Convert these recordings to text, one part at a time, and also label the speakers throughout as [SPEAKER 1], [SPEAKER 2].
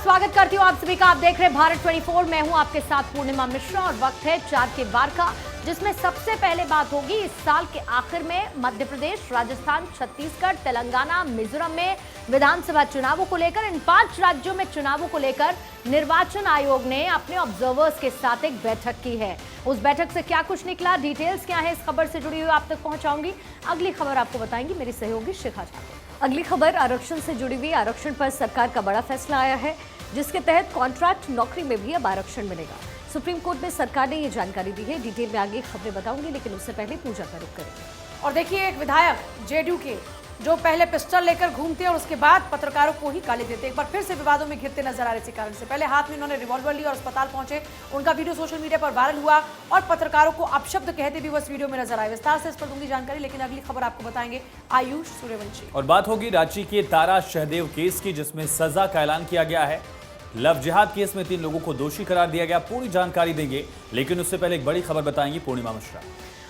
[SPEAKER 1] स्वागत करती हूँ आप सभी का। आप देख रहे हैं भारत 24। मैं हूँ आपके साथ पूर्णिमा मिश्रा और वक्त है 4 के बार का, जिसमें सबसे पहले बात होगी इस साल के आखिर में मध्य प्रदेश, राजस्थान, छत्तीसगढ़, तेलंगाना, मिजोरम में विधानसभा चुनावों को लेकर। इन 5 राज्यों में चुनावों को लेकर निर्वाचन आयोग ने अपने ऑब्जर्वर्स के साथ एक बैठक की है। उस बैठक से क्या कुछ निकला, डिटेल्स क्या है, इस खबर से जुड़ी हुई आप तक पहुंचाऊंगी। अगली खबर आपको बताएंगी मेरी सहयोगी शिखा झा। अगली खबर आरक्षण से जुड़ी हुई। आरक्षण पर सरकार का बड़ा फैसला आया है, जिसके तहत कॉन्ट्रैक्ट नौकरी में भी अब आरक्षण मिलेगा। सुप्रीम कोर्ट में सरकार ने ये जानकारी दी है। डिटेल में आगे खबरें बताऊंगी, लेकिन उससे पहले पूजा का रुख करेंगे।
[SPEAKER 2] और देखिए, एक विधायक जेडीयू के जो पहले पिस्टल लेकर घूमते और उसके बाद पत्रकारों को ही गाली देते, एक बार फिर से विवादों में घिरते नजर आ रहे थे। कारण से पहले हाथ में उन्होंने रिवॉल्वर लिया और अस्पताल पहुंचे। उनका वीडियो सोशल मीडिया पर वायरल हुआ और पत्रकारों को अपशब्द कहते भी उस वीडियो में नजर आए। विस्तार से इस पर दूंगी जानकारी, लेकिन अगली खबर आपको बताएंगे आयुष सूर्यवंशी।
[SPEAKER 3] और बात होगी रांची के तारा शहदेव केस की, जिसमें सजा का ऐलान किया गया है। लव जिहाद केस में 3 लोगों को दोषी करार दिया गया। पूरी जानकारी देंगे, लेकिन उससे पहले एक बड़ी खबर बताएंगी पूर्णिमा मिश्रा।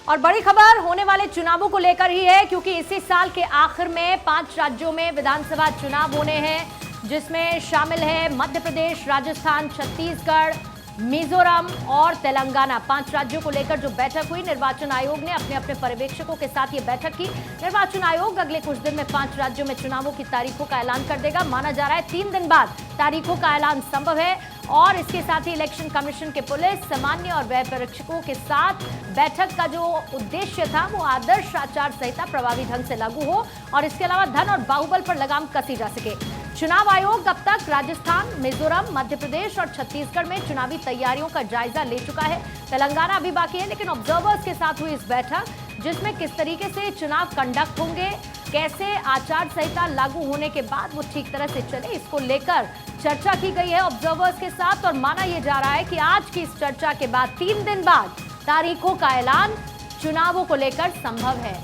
[SPEAKER 1] और बड़ी खबर होने वाले चुनावों को लेकर ही है, क्योंकि इसी साल के आखिर में 5 राज्यों में विधानसभा चुनाव होने हैं, जिसमें शामिल है मध्य प्रदेश, राजस्थान, छत्तीसगढ़, मिजोरम और तेलंगाना। 5 राज्यों को लेकर जो बैठक हुई, निर्वाचन आयोग ने अपने अपने पर्यवेक्षकों के साथ ये बैठक की। निर्वाचन आयोग अगले कुछ दिन में 5 राज्यों में चुनावों की तारीखों का ऐलान कर देगा। माना जा रहा है 3 दिन बाद तारीखों का ऐलान संभव है। और इसके साथ ही इलेक्शन कमीशन के पुलिस, सामान्य और व्यय परीक्षकों के साथ बैठक का जो उद्देश्य था वो आदर्श आचार संहिता प्रभावी ढंग से लागू हो और इसके अलावा धन और बाहुबल पर लगाम कसी जा सके। चुनाव आयोग अब तक राजस्थान, मिजोरम, मध्य प्रदेश और छत्तीसगढ़ में चुनावी तैयारियों का जायजा ले चुका है। तेलंगाना अभी बाकी है, लेकिन ऑब्जर्वर्स के साथ हुई इस बैठक, जिसमें किस तरीके से चुनाव कंडक्ट होंगे, कैसे आचार संहिता लागू होने के बाद वो ठीक तरह से चले, इसको लेकर चर्चा की गई है ऑब्जर्वर्स के साथ। और माना यह जा रहा है कि आज की इस चर्चा के बाद 3 दिन बाद तारीखों का ऐलान चुनावों को लेकर संभव है।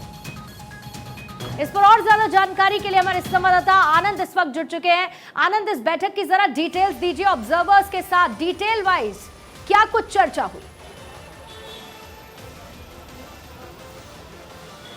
[SPEAKER 1] इस पर और ज्यादा जानकारी के लिए हमारे संवाददाता आनंद इस वक्त जुड़ चुके हैं। आनंद, इस बैठक की जरा डिटेल्स दीजिए ऑब्जर्वर्स के साथ, डिटेल वाइज क्या कुछ चर्चा हुई।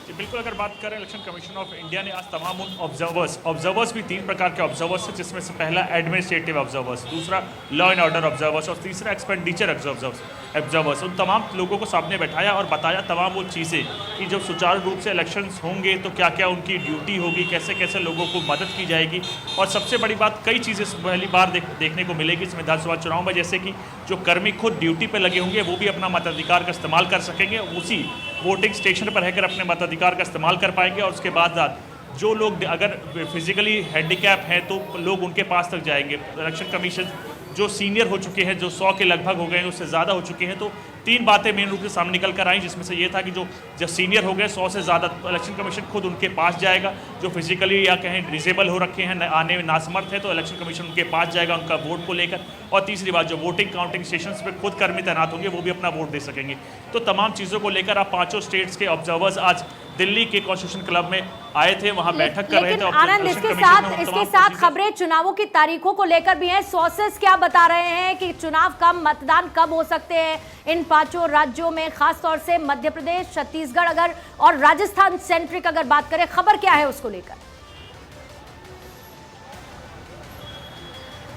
[SPEAKER 4] बिल्कुल, अगर बात करें इलेक्शन कमीशन ऑफ इंडिया ने आज तमाम उन ऑब्जर्वर्स भी 3 प्रकार के ऑब्जर्वर्स हैं, जिसमें से पहला एडमिनिस्ट्रेटिव ऑब्जर्वर्स, दूसरा लॉ एंड ऑर्डर ऑब्जर्वर्स और तीसरा एक्सपेंडिचर ऑब्जर्वर्स। उन तमाम लोगों को सामने बैठाया और बताया तमाम वो चीज़ें कि जब सुचारू रूप से इलेक्शंस होंगे तो क्या क्या उनकी ड्यूटी होगी, कैसे कैसे लोगों को मदद की जाएगी। और सबसे बड़ी बात, कई चीज़ें पहली बार देखने को मिलेगी इस विधानसभा चुनाव में, जैसे कि जो कर्मी खुद ड्यूटी पर लगे होंगे वो भी अपना मताधिकार का इस्तेमाल कर सकेंगे, उसी वोटिंग स्टेशन पर रहकर अपने मताधिकार का इस्तेमाल कर पाएंगे। और उसके बाद जो लोग अगर फिजिकली हैंडीकैप हैं तो लोग उनके पास तक जाएंगे। इलेक्शन कमीशन जो सीनियर हो चुके हैं, जो 100 के लगभग हो गए हैं, उससे ज़्यादा हो चुके हैं, तो 3 बातें मेन रूप से सामने निकल कर आई, जिसमें से ये था कि जो सीनियर हो गए 100 से ज़्यादा, इलेक्शन कमीशन खुद उनके पास जाएगा। जो फिजिकली या कहें डिसेबल हो रखे हैं, आने में नासमर्थ है, तो इलेक्शन कमीशन उनके पास जाएगा उनका वोट को लेकर। और तीसरी बात, जो वोटिंग काउंटिंग स्टेशंस पे खुद कर्मी तैनात होंगे वो भी अपना वोट दे सकेंगे। तो तमाम चीज़ों को लेकर आप 5 स्टेट्स के ऑब्जर्वर्स आज दिल्ली के कॉन्स्टिट्यूशन क्लब में आए थे, वहां बैठक कर रहे थे।
[SPEAKER 1] आनंद, इसके साथ खबरें चुनावों की तारीखों को लेकर भी हैं। सोर्सेस क्या बता रहे हैं कि चुनाव कब, मतदान कब हो सकते हैं इन 5 राज्यों में, खासतौर से मध्य प्रदेश, छत्तीसगढ़ अगर और राजस्थान सेंट्रिक अगर बात करें, खबर क्या है उसको लेकर?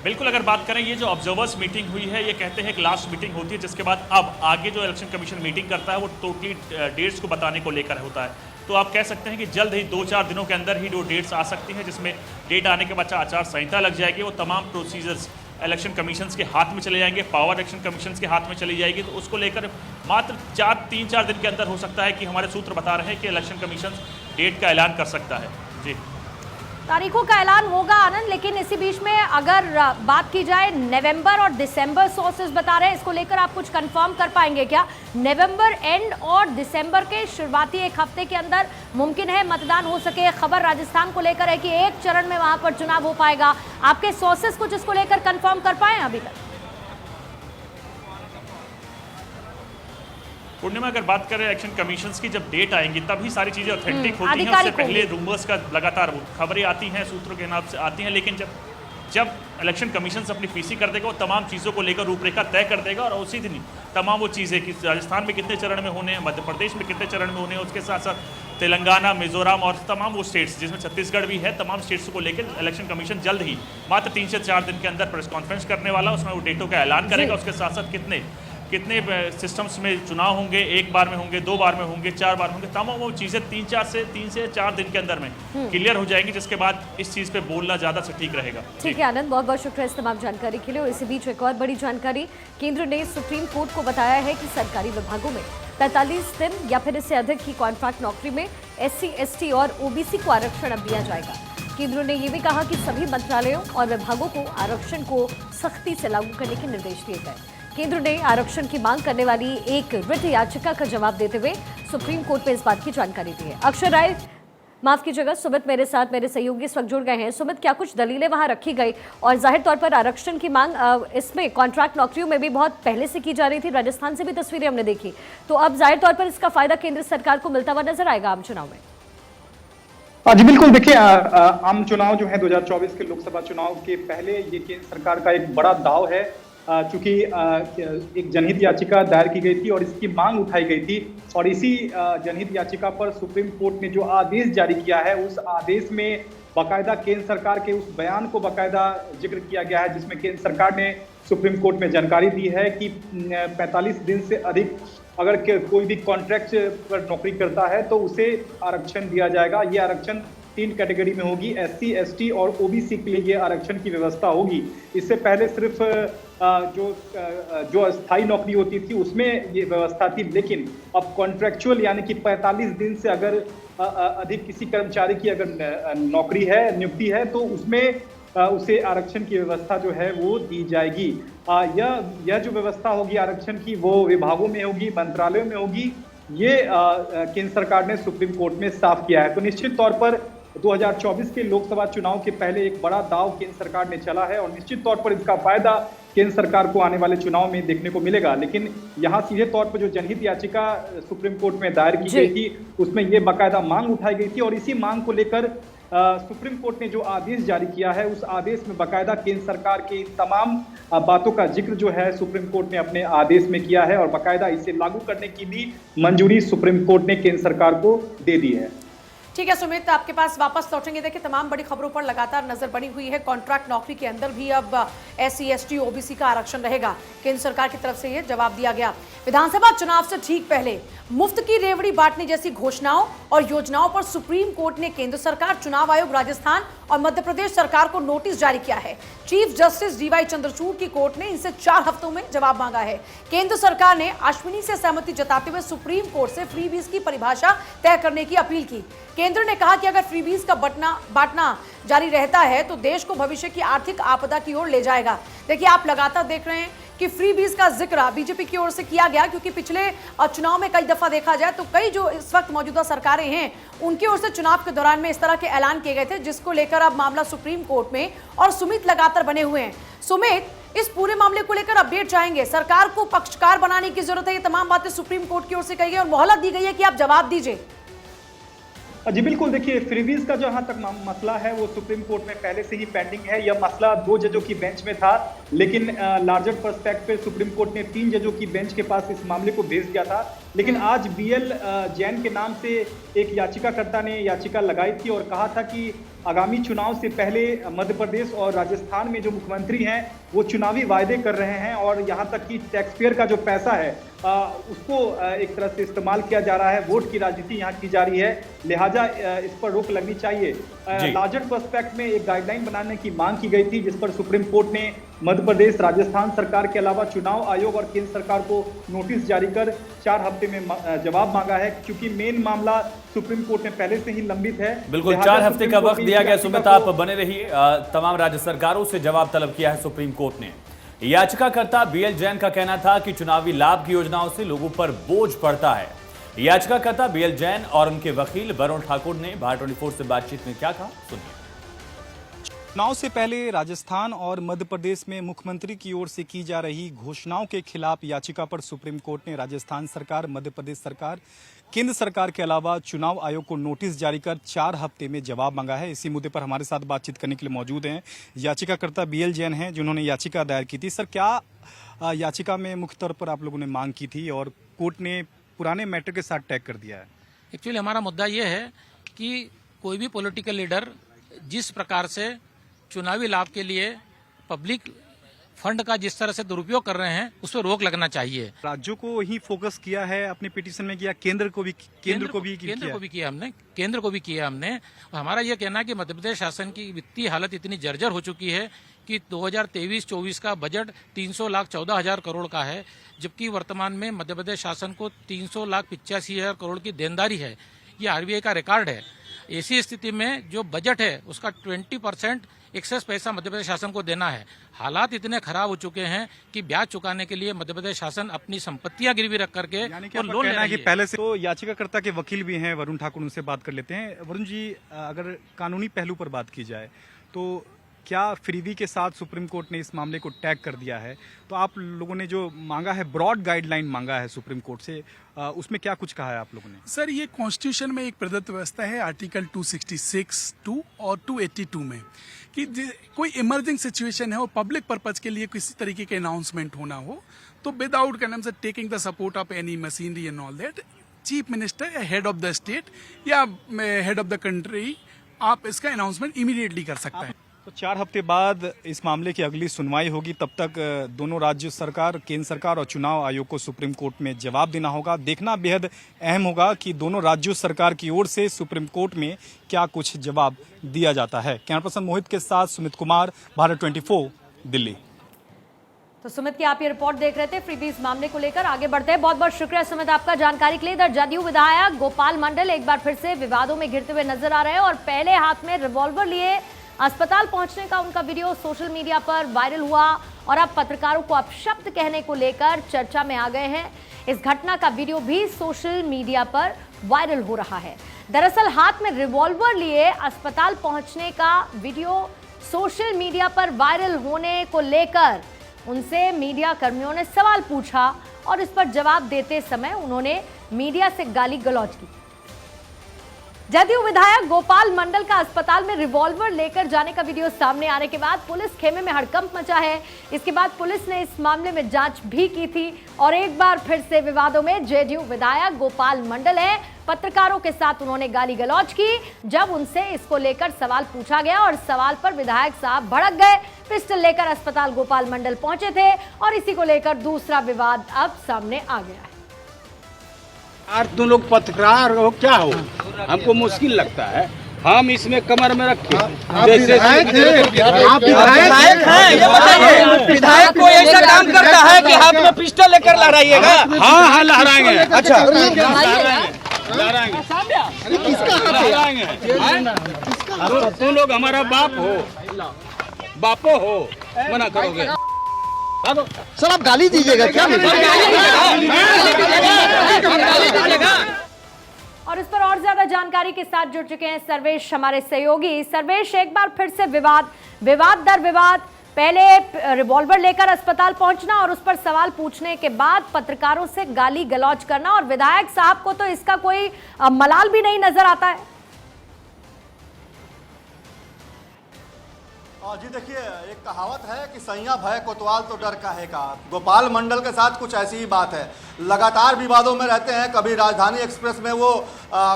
[SPEAKER 4] बिल्कुल, अगर बात करें, ये जो ऑब्जर्वर्स मीटिंग हुई है, ये कहते हैं कि लास्ट मीटिंग होती है, जिसके बाद अब आगे जो इलेक्शन कमीशन मीटिंग करता है वो टोटली डेट्स को बताने को लेकर होता है। तो आप कह सकते हैं कि जल्द ही 2-4 दिनों के अंदर ही जो डेट्स आ सकती हैं, जिसमें डेट आने के बाद आचार संहिता लग जाएगी। वो तमाम प्रोसीजर्स इलेक्शन कमीशंस के हाथ में चले जाएंगे, पावर इलेक्शन कमीशंस के हाथ में चली जाएगी। तो उसको लेकर मात्र 3-4 दिन के अंदर हो सकता है कि हमारे सूत्र बता रहे हैं कि इलेक्शन कमीशन डेट का ऐलान कर सकता है। जी,
[SPEAKER 1] तारीखों का ऐलान होगा आनंद, लेकिन इसी बीच में अगर बात की जाए नवंबर और दिसंबर, सोर्सेज बता रहे हैं, इसको लेकर आप कुछ कंफर्म कर पाएंगे क्या? नवंबर एंड और दिसंबर के शुरुआती 1 हफ्ते के अंदर मुमकिन है मतदान हो सके। खबर राजस्थान को लेकर है कि 1 चरण में वहां पर चुनाव हो पाएगा। आपके सोर्सेज कुछ इसको लेकर कंफर्म कर पाए अभी तक?
[SPEAKER 4] पूर्णिमा, अगर बात करें इलेक्शन कमीशंस की, जब डेट आएंगी तभी सारी चीज़ें ऑथेंटिक होती हैं। उससे पहले रूमर्स का लगातार खबरें आती हैं, सूत्रों के नाम से आती हैं, लेकिन जब इलेक्शन कमीशन अपनी पीसी कर देगा वो तमाम चीज़ों को लेकर रूपरेखा तय कर देगा। और उसी दिन तमाम वो चीज़ें कि राजस्थान में कितने चरण में होने हैं, मध्य प्रदेश में कितने चरण में होने हैं, उसके साथ साथ तेलंगाना, मिजोरम और तमाम वो स्टेट्स जिसमें छत्तीसगढ़ भी है, तमाम स्टेट्स को लेकर इलेक्शन कमीशन जल्द ही मात्र 3 से 4 दिन के अंदर प्रेस कॉन्फ्रेंस करने वाला, उसमें वो डेटों का ऐलान करेगा। उसके साथ साथ कितने सिस्टम्स में चुनाव होंगे, 1 बार में होंगे, 2 बार में होंगे, 4 बार होंगे, तमाम वो चीज़ें 3 से 4 दिन के अंदर में क्लियर हो जाएंगी, जिसके बाद इस चीज़ पे बोलना ज़्यादा सटीक रहेगा।
[SPEAKER 1] ठीक है आनंद, बहुत बहुत शुक्रिया इस तमाम जानकारी के लिए। और इसी बीच एक और बड़ी जानकारी, केंद्र ने सुप्रीम कोर्ट को बताया है कि सरकारी विभागों में 45 दिन या फिर इससे अधिक की कॉन्ट्रैक्ट नौकरी में SC, ST और OBC को आरक्षण अब दिया जाएगा। केंद्र ने यह भी कहा कि सभी मंत्रालयों और विभागों को आरक्षण को सख्ती से लागू करने के निर्देश दिए गए। केंद्र ने आरक्षण की मांग करने वाली एक रिट याचिका का जवाब देते हुए सुप्रीम कोर्ट में इस बात की जानकारी दी है। अक्षर राय, माफ कीजिएगा, सुमित मेरे साथ, मेरे सहयोगी इस वक्त जुड़ गए हैं। सुमित, क्या कुछ दलीलें वहां रखी गई? और जाहिर तौर पर आरक्षण की मांग इसमें कॉन्ट्रैक्ट नौकरियों में भी बहुत पहले से की जा रही थी, राजस्थान से भी तस्वीरें हमने देखी, तो अब जाहिर तौर पर इसका फायदा केंद्र सरकार को मिलता हुआ नजर आएगा आम चुनाव में।
[SPEAKER 5] जी बिल्कुल, देखिए आम चुनाव जो है 2024 के लोकसभा चुनाव के पहले ये केंद्र सरकार का एक बड़ा दाव है, चूंकि एक जनहित याचिका दायर की गई थी और इसकी मांग उठाई गई थी, और इसी जनहित याचिका पर सुप्रीम कोर्ट ने जो आदेश जारी किया है, उस आदेश में बाकायदा केंद्र सरकार के उस बयान को बाकायदा जिक्र किया गया है, जिसमें केंद्र सरकार ने सुप्रीम कोर्ट में जानकारी दी है कि 45 दिन से अधिक अगर कोई भी कॉन्ट्रैक्ट पर नौकरी करता है तो उसे आरक्षण दिया जाएगा। ये आरक्षण 3 कैटेगरी में होगी, SC, ST और OBC के लिए ये आरक्षण की व्यवस्था होगी। इससे पहले सिर्फ जो स्थायी नौकरी होती थी उसमें ये व्यवस्था थी, लेकिन अब कॉन्ट्रैक्चुअल यानी कि 45 दिन से अगर अधिक किसी कर्मचारी की अगर नौकरी है, नियुक्ति है, तो उसमें उसे आरक्षण की व्यवस्था जो है वो दी जाएगी। यह जो व्यवस्था होगी आरक्षण की, वो विभागों में होगी, मंत्रालयों में होगी। ये केंद्र सरकार ने सुप्रीम कोर्ट में साफ किया है। तो निश्चित तौर पर 2024 के लोकसभा चुनाव के पहले एक बड़ा दाव केंद्र सरकार ने चला है, और निश्चित तौर पर इसका फायदा केंद्र सरकार को आने वाले चुनाव में देखने को मिलेगा। लेकिन यहाँ सीधे तौर पर जो जनहित याचिका सुप्रीम कोर्ट में दायर की गई थी, उसमें ये बाकायदा मांग उठाई गई थी, और इसी मांग को लेकर सुप्रीम कोर्ट ने जो आदेश जारी किया है, उस आदेश में बाकायदा केंद्र सरकार की तमाम बातों का जिक्र जो है सुप्रीम कोर्ट ने अपने आदेश में किया है, और बाकायदा इसे लागू करने की भी मंजूरी सुप्रीम कोर्ट ने केंद्र सरकार को दे दी है।
[SPEAKER 2] ठीक है सुमित, आपके पास वापस लौटेंगे। देखिए, तमाम बड़ी खबरों पर लगातार नजर बनी हुई है। कॉन्ट्रैक्ट नौकरी के अंदर भी अब SC, ST, OBC का आरक्षण रहेगा। केंद्र सरकार की तरफ से यह जवाब दिया गया। विधानसभा चुनाव से ठीक पहले मुफ्त की रेवड़ी बांटने जैसी घोषणाओं और योजनाओं पर सुप्रीम कोर्ट ने केंद्र सरकार, चुनाव आयोग, राजस्थान और मध्य प्रदेश सरकार को नोटिस जारी किया है। चीफ जस्टिस DY चंद्रचूड़ की कोर्ट ने इनसे 4 हफ्तों में जवाब मांगा है। केंद्र सरकार ने अश्विनी से सहमति जताते हुए सुप्रीम कोर्ट से फ्रीबीज की परिभाषा तय करने की अपील की। केंद्र ने कहा कि अगर फ्रीबीज का बांटना जारी रहता है तो देश को भविष्य की आर्थिक आपदा की ओर ले जाएगा। देखिए, आप लगातार देख रहे हैं कि फ्रीबीज का जिक्र बीजेपी की ओर से किया गया, क्योंकि पिछले चुनाव में कई दफा देखा जाए तो कई जो इस वक्त मौजूदा सरकारें हैं उनकी ओर से चुनाव के दौरान में इस तरह के ऐलान किए गए थे, जिसको लेकर अब मामला सुप्रीम कोर्ट में, और सुमित लगातार बने हुए हैं। सुमित, इस पूरे मामले को लेकर अपडेट चाहेंगे। सरकार को पक्षकार बनाने की जरूरत है, ये तमाम बातें सुप्रीम कोर्ट की ओर से कही गई और मोहलत दी गई है कि आप जवाब दीजिए।
[SPEAKER 5] जी बिल्कुल, देखिए फ्रीबीज का जहां तक मसला है वो सुप्रीम कोर्ट में पहले से ही पेंडिंग है। यह मसला 2 जजों की बेंच में था, लेकिन लार्जर पर्सपेक्ट पे सुप्रीम कोर्ट ने 3 जजों की बेंच के पास इस मामले को भेज दिया था। लेकिन आज BL जैन के नाम से एक याचिकाकर्ता ने याचिका लगाई थी और कहा था कि आगामी चुनाव से पहले मध्य प्रदेश और राजस्थान में जो मुख्यमंत्री हैं वो चुनावी वायदे कर रहे हैं, और यहाँ तक कि टैक्स पेयर का जो पैसा है उसको एक तरह से इस्तेमाल किया जा रहा है, वोट की राजनीति यहाँ की जा रही है, लिहाजा इस पर रोक लगनी चाहिए। लार्जर पर्सपेक्ट में एक गाइडलाइन बनाने की मांग की गई थी, जिस पर सुप्रीम कोर्ट ने मध्य प्रदेश, राजस्थान सरकार के अलावा चुनाव आयोग और केंद्र सरकार को नोटिस जारी कर 4 हफ्ते में जवाब मांगा है, क्योंकि मेन मामला सुप्रीम कोर्ट में पहले से ही लंबित है।
[SPEAKER 3] बिल्कुल, 4 हफ्ते का वक्त दिया गया। सुमित, आप बने रहिए। तमाम राज्य सरकारों से जवाब तलब किया है सुप्रीम कोर्ट ने। याचिकाकर्ता BL जैन का कहना था कि चुनावी लाभ की योजनाओं से लोगों पर बोझ पड़ता है। याचिकाकर्ता BL जैन और उनके वकील वरुण ठाकुर ने भारत 24 से बातचीत में क्या कहा, सुनिए।
[SPEAKER 6] चुनाव से पहले राजस्थान और मध्य प्रदेश में मुख्यमंत्री की ओर से की जा रही घोषणाओं के खिलाफ याचिका पर सुप्रीम कोर्ट ने राजस्थान सरकार, मध्य प्रदेश सरकार, केंद्र सरकार के अलावा चुनाव आयोग को नोटिस जारी कर 4 हफ्ते में जवाब मांगा है। इसी मुद्दे पर हमारे साथ बातचीत करने के लिए मौजूद हैं याचिकाकर्ता BL जैन हैं, जिन्होंने याचिका दायर की थी। सर, क्या याचिका में मुख्य तौर पर आप लोगों ने मांग की थी और कोर्ट ने पुराने मैटर के साथ टैग कर दिया है?
[SPEAKER 7] एक्चुअली हमारा मुद्दा ये है कि कोई भी पॉलिटिकल लीडर जिस प्रकार से चुनावी लाभ के लिए पब्लिक फंड का जिस तरह से दुरुपयोग कर रहे हैं उस पर रोक लगना चाहिए।
[SPEAKER 6] राज्यों को ही फोकस किया है अपने पिटीशन में, किया केंद्र को भी किया
[SPEAKER 7] हमने केंद्र को भी किया हमने। और हमारा यह कहना है कि मध्य प्रदेश शासन की वित्तीय हालत इतनी जर्जर हो चुकी है कि 2023-24 का बजट 300,14,000 करोड़ का है, जबकि वर्तमान में मध्य प्रदेश शासन को 300,85,000 करोड़ की देनदारी है। ये आरबीआई का रिकॉर्ड है। ऐसी स्थिति में जो बजट है उसका 20% एक्सेस पैसा मध्य प्रदेश शासन को देना है। हालात इतने खराब हो चुके हैं कि ब्याज चुकाने के लिए मध्य प्रदेश शासन अपनी संपत्तियां गिरवी रख करके और लोन लेना
[SPEAKER 6] है। पहले से तो याचिकाकर्ता के वकील भी हैं वरुण ठाकुर, उनसे बात कर लेते हैं। वरुण जी, अगर कानूनी पहलू पर बात की जाए तो क्या फ्रीबी के साथ सुप्रीम कोर्ट ने इस मामले को टैग कर दिया है, तो आप लोगों ने जो मांगा है, ब्रॉड गाइडलाइन मांगा है सुप्रीम कोर्ट से, उसमें क्या कुछ कहा है आप लोगों ने?
[SPEAKER 8] सर, ये कॉन्स्टिट्यूशन में एक प्रदत्त व्यवस्था है आर्टिकल 266(2) और 282 में कि कोई इमर्जिंग सिचुएशन है और पब्लिक पर्पज के लिए किसी तरीके के अनाउंसमेंट होना हो तो without taking the support of any machinery and all that, chief minister या हेड ऑफ द स्टेट या हेड ऑफ द कंट्री आप इसका अनाउंसमेंट इमीडिएटली कर सकते हैं।
[SPEAKER 6] तो 4 हफ्ते बाद इस मामले की अगली सुनवाई होगी। तब तक दोनों राज्य सरकार, केंद्र सरकार और चुनाव आयोग को सुप्रीम कोर्ट में जवाब देना होगा। देखना बेहद अहम होगा कि दोनों राज्यों सरकार की ओर से सुप्रीम कोर्ट में क्या कुछ जवाब दिया जाता है। कैमरा पर्सन मोहित के साथ सुमित कुमार, भारत 24, दिल्ली।
[SPEAKER 1] तो सुमित की आप ये रिपोर्ट देख रहे थे फ्रीबीज मामले को लेकर। आगे बढ़ते हैं। बहुत बहुत शुक्रिया सुमित आपका जानकारी के लिए। इधर जदयू विधायक गोपाल मंडल एक बार फिर से विवादों में घिरते हुए नजर आ रहे हैं और पहले हाथ में रिवॉल्वर लिए अस्पताल पहुंचने का उनका वीडियो सोशल मीडिया पर वायरल हुआ और अब पत्रकारों को अपशब्द कहने को लेकर चर्चा में आ गए हैं। इस घटना का वीडियो भी सोशल मीडिया पर वायरल हो रहा है। दरअसल हाथ में रिवॉल्वर लिए अस्पताल पहुंचने का वीडियो सोशल मीडिया पर वायरल होने को लेकर उनसे मीडिया कर्मियों ने सवाल पूछा और इस पर जवाब देते समय उन्होंने मीडिया से गाली गलौज की। जदयू विधायक गोपाल मंडल का अस्पताल में रिवॉल्वर लेकर जाने का वीडियो सामने आने के बाद पुलिस खेमे में हड़कंप मचा है। इसके बाद पुलिस ने इस मामले में जांच भी की थी और एक बार फिर से विवादों में जदयू विधायक गोपाल मंडल है। पत्रकारों के साथ उन्होंने गाली गलौज की जब उनसे इसको लेकर सवाल पूछा गया और सवाल पर विधायक साहब भड़क गए। पिस्टल लेकर अस्पताल गोपाल मंडल पहुंचे थे और इसी को लेकर दूसरा विवाद अब सामने आ गया है।
[SPEAKER 9] यार तुम लोग पत्रकार हो क्या हो, हमको मुश्किल लगता है। हम इसमें कमर में रखे जैसे आप विधायक हैं, ये बताइए
[SPEAKER 10] विधायक को ऐसा काम करता है कि हाथ में पिस्टल लेकर लहराइएगा?
[SPEAKER 9] हाँ लहराएंगे। अच्छा लहराएंगे। तुम लोग हमारा बाप हो, बापो हो, मना करोगे?
[SPEAKER 10] सर आप गाली दीजिएगा क्या?
[SPEAKER 1] और इस पर और ज्यादा जानकारी के साथ जुड़ चुके हैं सर्वेश, हमारे सहयोगी। सर्वेश, एक बार फिर से विवाद दर विवाद, पहले रिवॉल्वर लेकर अस्पताल पहुंचना और उस पर सवाल पूछने के बाद पत्रकारों से गाली गलौज करना और विधायक साहब को तो इसका कोई मलाल भी नहीं नजर आता है।
[SPEAKER 11] जी देखिए, एक कहावत है कि सैया भय कोतवाल तो डर काहेगा। गोपाल मंडल के साथ कुछ ऐसी ही बात है। लगातार विवादों में रहते हैं। कभी राजधानी एक्सप्रेस में वो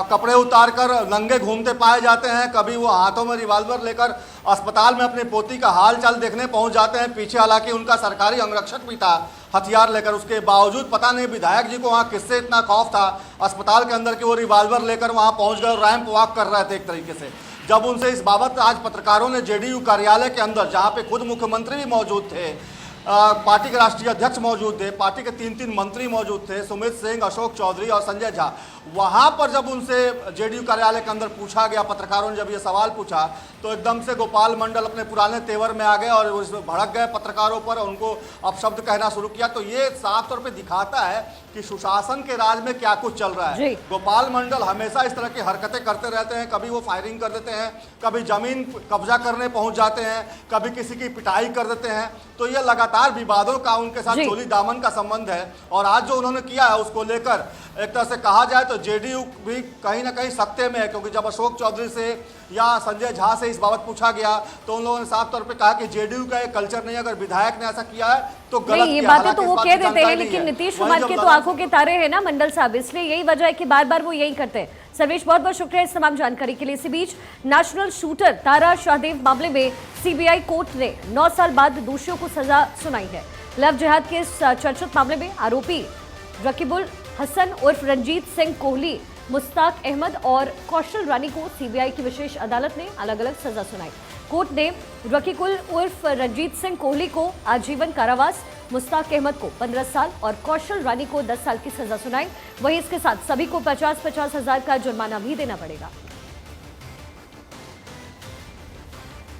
[SPEAKER 11] कपड़े उतारकर नंगे घूमते पाए जाते हैं, कभी वो हाथों में रिवॉल्वर लेकर अस्पताल में अपनी पोती का हाल चाल देखने पहुंच जाते हैं। पीछे हालांकि उनका सरकारी अंगरक्षक भी था हथियार लेकर। उसके बावजूद पता नहीं विधायक जी को वहाँ किससे इतना खौफ था अस्पताल के अंदर कि वो रिवॉल्वर लेकर वहाँ पहुँच गए और रैंप वॉक कर रहे थे एक तरीके से। जब उनसे इस बाबत आज पत्रकारों ने जेडीयू कार्यालय के अंदर, जहां पे खुद मुख्यमंत्री भी मौजूद थे, पार्टी के राष्ट्रीय अध्यक्ष मौजूद थे, पार्टी के 3 मंत्री मौजूद थे, सुमित सिंह, अशोक चौधरी और संजय झा, वहां पर जब उनसे जेडीयू कार्यालय के अंदर पूछा गया, पत्रकारों ने जब ये सवाल पूछा तो एकदम से गोपाल मंडल अपने पुराने तेवर में आ गए और उसमें भड़क गए पत्रकारों पर और उनको अपशब्द कहना शुरू किया। तो ये साफ तौर पे दिखाता है कि सुशासन के राज में क्या कुछ चल रहा है। गोपाल मंडल हमेशा इस तरह की हरकतें करते रहते हैं। कभी वो फायरिंग कर देते हैं, कभी जमीन कब्जा करने पहुंच जाते हैं, कभी किसी की पिटाई कर देते हैं। तो ये लगातार विवादों का उनके साथ चोली दामन का संबंध है। और आज जो उन्होंने किया है उसको लेकर एक तरह से कहा जाए तो जेडीयू भी कहीं ना कहीं सत्ते में है, क्योंकि जब अशोक चौधरी से या संजय झा से इस बाबत पूछा गया तो उन लोगों ने साफ तौर पे कहा कि जेडीयू का ये कल्चर नहीं है, अगर विधायक ने ऐसा किया है तो गलत
[SPEAKER 1] ये बातें तो वो कह देते हैं, लेकिन नीतीश कुमार के तो आंखों के तारे हैं ना मंडल साहब, इसलिए यही वजह है कि बार बार वो यही करते हैं। सर्वेश, बहुत बहुत शुक्रिया इस तमाम जानकारी के लिए। इसी बीच नेशनल शूटर तारा शाहदेव मामले में सीबीआई कोर्ट ने 9 साल बाद दोषियों को सजा सुनाई है। लव जिहाद के इस चर्चित मामले में आरोपी रकीबुल हसन उर्फ रंजीत सिंह कोहली, मुश्ताक अहमद और कौशल रानी को सीबीआई की विशेष अदालत ने अलग अलग सजा सुनाई। कोर्ट ने रकीबुल उर्फ रंजीत सिंह कोहली को आजीवन कारावास, मुश्ताक अहमद को 15 साल और कौशल रानी को 10 साल की सजा सुनाई। वहीं इसके साथ सभी को 50-50 हजार का जुर्माना भी देना पड़ेगा।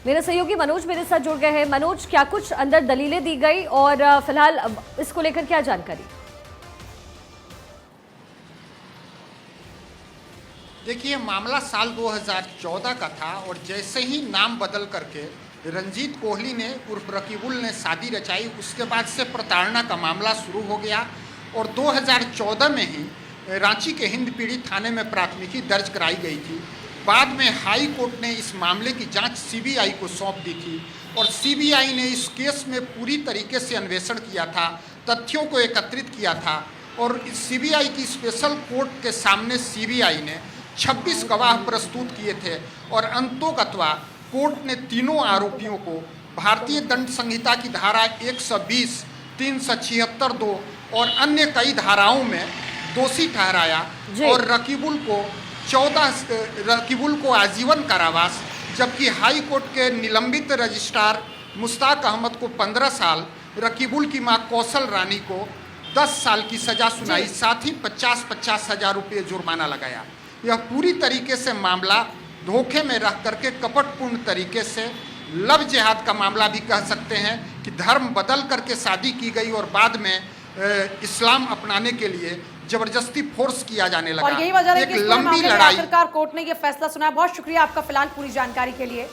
[SPEAKER 1] मेरे सहयोगी मनोज मेरे साथ जुड़ गए हैं। मनोज, क्या कुछ अंदर दलीलें दी गई और फिलहाल इसको लेकर क्या जानकारी?
[SPEAKER 12] देखिए, मामला साल 2014 का था और जैसे ही नाम बदल करके रंजीत कोहली ने उर्फ रकीबुल ने शादी रचाई, उसके बाद से प्रताड़ना का मामला शुरू हो गया और 2014 में ही रांची के हिंदपीढ़ी थाने में प्राथमिकी दर्ज कराई गई थी। बाद में हाई कोर्ट ने इस मामले की जांच सीबीआई को सौंप दी थी और सीबीआई ने इस केस में पूरी तरीके से अन्वेषण किया था, तथ्यों को एकत्रित किया था और सीबीआई की स्पेशल कोर्ट के सामने सीबीआई ने 26 गवाह प्रस्तुत किए थे और अंतोगत्वा कोर्ट ने तीनों आरोपियों को भारतीय दंड संहिता की धारा 120, 376(2) और अन्य कई धाराओं में दोषी ठहराया और रकीबुल को आजीवन कारावास, जबकि हाई कोर्ट के निलंबित रजिस्ट्रार मुश्ताक अहमद को 15 साल, रकीबुल की मां कौशल रानी को 10 साल की सजा सुनाई, साथ ही 50-50 हजार रुपये जुर्माना लगाया। यह पूरी तरीके से मामला धोखे में रख करके कपटपूर्ण तरीके से लव जिहाद का मामला भी कह सकते हैं कि धर्म बदल करके शादी की गई और बाद में इस्लाम अपनाने के लिए जबरदस्ती फोर्स किया जाने लगा।
[SPEAKER 2] और यही वजह है कि
[SPEAKER 12] एक लंबी लड़ाई।
[SPEAKER 2] आखिरकार कोर्ट ने यह फैसला सुनाया। बहुत शुक्रिया आपका फिलहाल पूरी जानकारी के लिए।